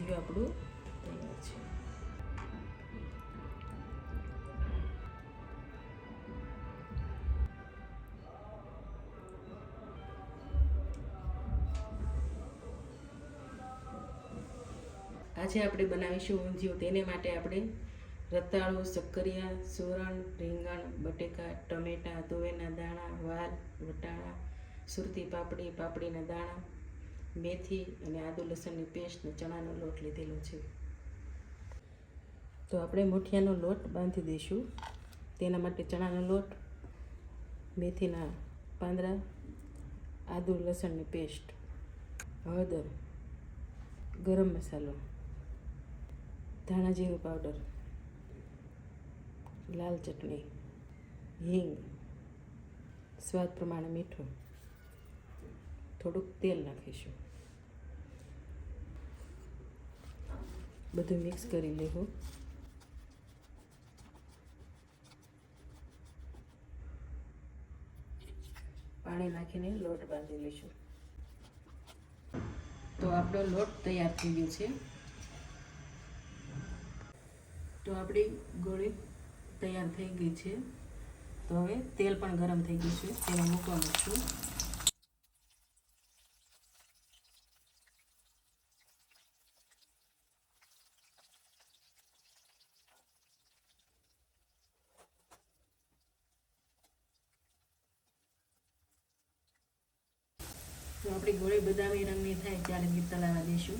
ઊંધિયું આપણું તૈયાર છે. આજે આપણે બનાવીશું ઊંધિયું. તેને માટે આપણે રતાળું, શક્કરિયા, સુરણ, રીંગણ, બટેકા, ટમેટાં, તુવેરના દાણા, વાલ, વટાણા, સુરતી પાપડી, પાપડીના દાણા, મેથી અને આદુ લસણની પેસ્ટ ને ચણાનો લોટ લીધેલો છે. તો આપણે મુઠિયાનો લોટ બાંધી દઈશું. તેના માટે ચણાનો લોટ, મેથીના પાંદડા, આદુ લસણની પેસ્ટ, હળદર, ગરમ મસાલો, ધાણા જીરું પાવડર, લાલ ચટણી, હિંગ, સ્વાદ પ્રમાણે મીઠું, થોડુંક તેલ નાખીશું. બધું મિક્સ કરી લેવું. પાણી નાખીને લોટ બાંધી લઈશું. તો આપણો લોટ તૈયાર થઈ ગયો છે. તો આપણી ગોળી તૈયાર થઈ ગઈ છે. તો હવે તેલ પણ ગરમ થઈ ગયું છે, તેમાં મૂકવાનું છું. તો આપણી ગોળી બદામી રંગની થાય ત્યાં લગી તળાવા દઈશું.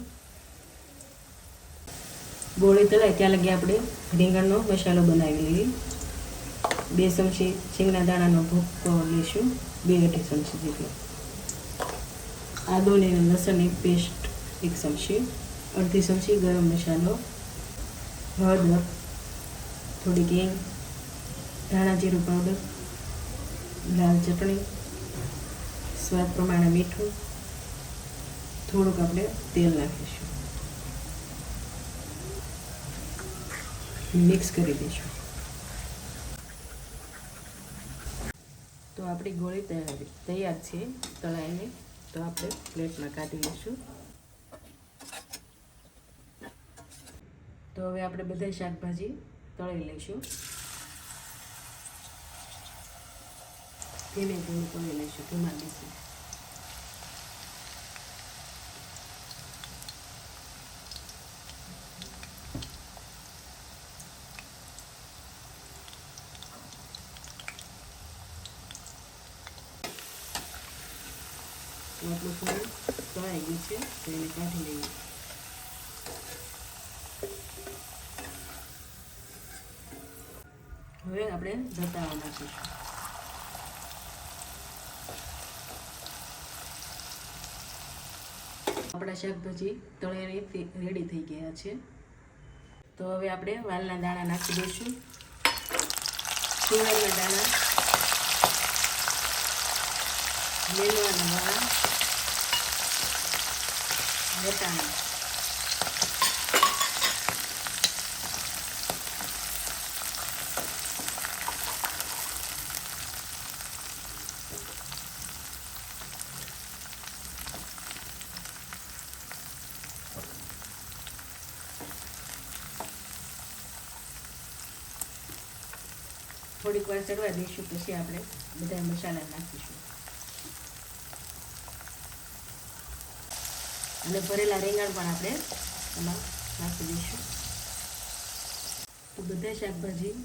ગોળી તળાય ત્યાં લગી આપણે રીંગણનો મસાલો બનાવી લઈએ. 2 ચમચી શીંગના દાણાનો ભૂકો લઈશું, 2 અઢી ચમચી જેટલો. આદુ અને લસણની પેસ્ટ 1 ચમચી, અડધી ચમચી ગરમ મસાલો, હળદર, થોડીક હિંગ, ધાણા જીરું પાવડર, લાલ ચટણી, સ્વાદ પ્રમાણે મીઠું, થોડુંક આપણે તેલ નાખીશું. મિક્સ કરી દઈશું. તો આપણી ગોળી તૈયાર છે તળાઈને. તો આપણે પ્લેટમાં કાઢી લઈશું. તો હવે આપણે બધા શાકભાજી તળી લઈશું. ધીમે ધીમે તળી લઈશું, ધીમા ગેસે. આપણું થોડું તળાઈ ગયું છે, તો એને કાઢી લઈએ. હવે આપણે રતાળા નાખીશું. આપણા શાકભાજી તળીને રેડી થઈ ગયા છે. તો હવે આપણે વાલના દાણા નાખી દઈશું, તુવેરના દાણા, લીલવાના દાણા, વટાણા, થોડીક વાર ચડવા દઈશું, પછી આપણે બધા મસાલા નાખીશું. અને ભરેલા રીંગણ પણ આપણે એમાં નાખી દઈશું. તો બધા શાકભાજી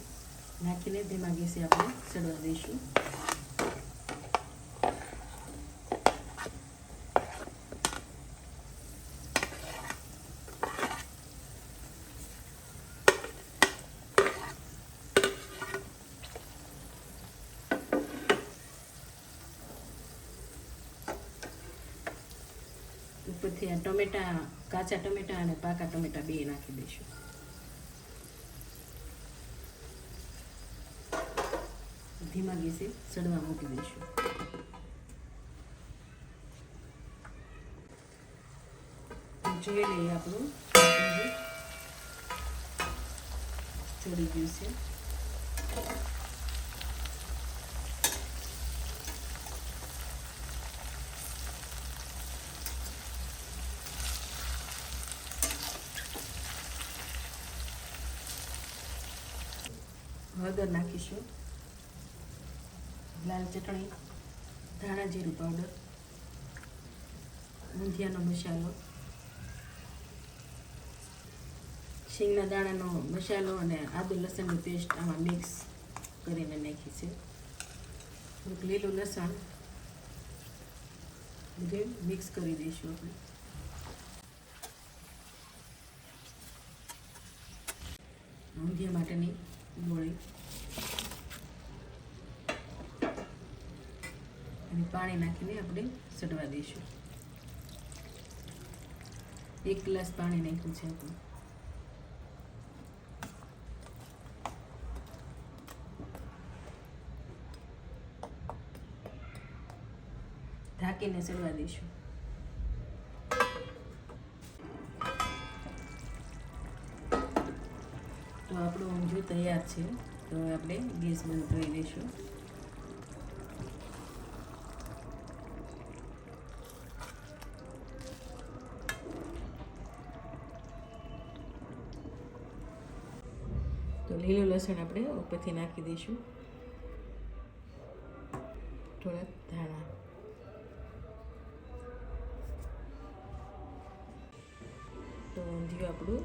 નાખીને ધીમા ગેસે આપણે ચડવા દઈશું. ઉપરથી આ ટમેટા, કાચા ટમેટા અને પાકા ટમેટા 2 નાખી દઈશું. ધીમા ગેસે સડવા મૂકી દઈશું. જોઈ લઈએ આપણું ચડી ગયું છે. હળદર નાખીશું, લાલ ચટણી, ધાણા જીરું પાવડર, ઊંધિયાનો મસાલો, શીંગના દાણાનો મસાલો અને આદુ લસણની પેસ્ટ આમાં મિક્સ કરીને નાખી છે. થોડુંક લીલું લસણ બધું મિક્સ કરી દઈશું આપણે. ઊંધિયા માટેની ગોળી અને પાણી નાખીને આપણે સડવા દઈશું. 1 ગ્લાસ પાણી નાખ્યું છે આપણે. ઢાંકીને સડવા દઈશું. તો આપણું ઊંધિયું તૈયાર છે. તો આપણે ગેસ બંધ કરી દઈશું. તો લીલું લસણ આપણે ઉપરથી નાખી દઈશું, થોડાક ધાણા. તો ઊંધિયું આપણું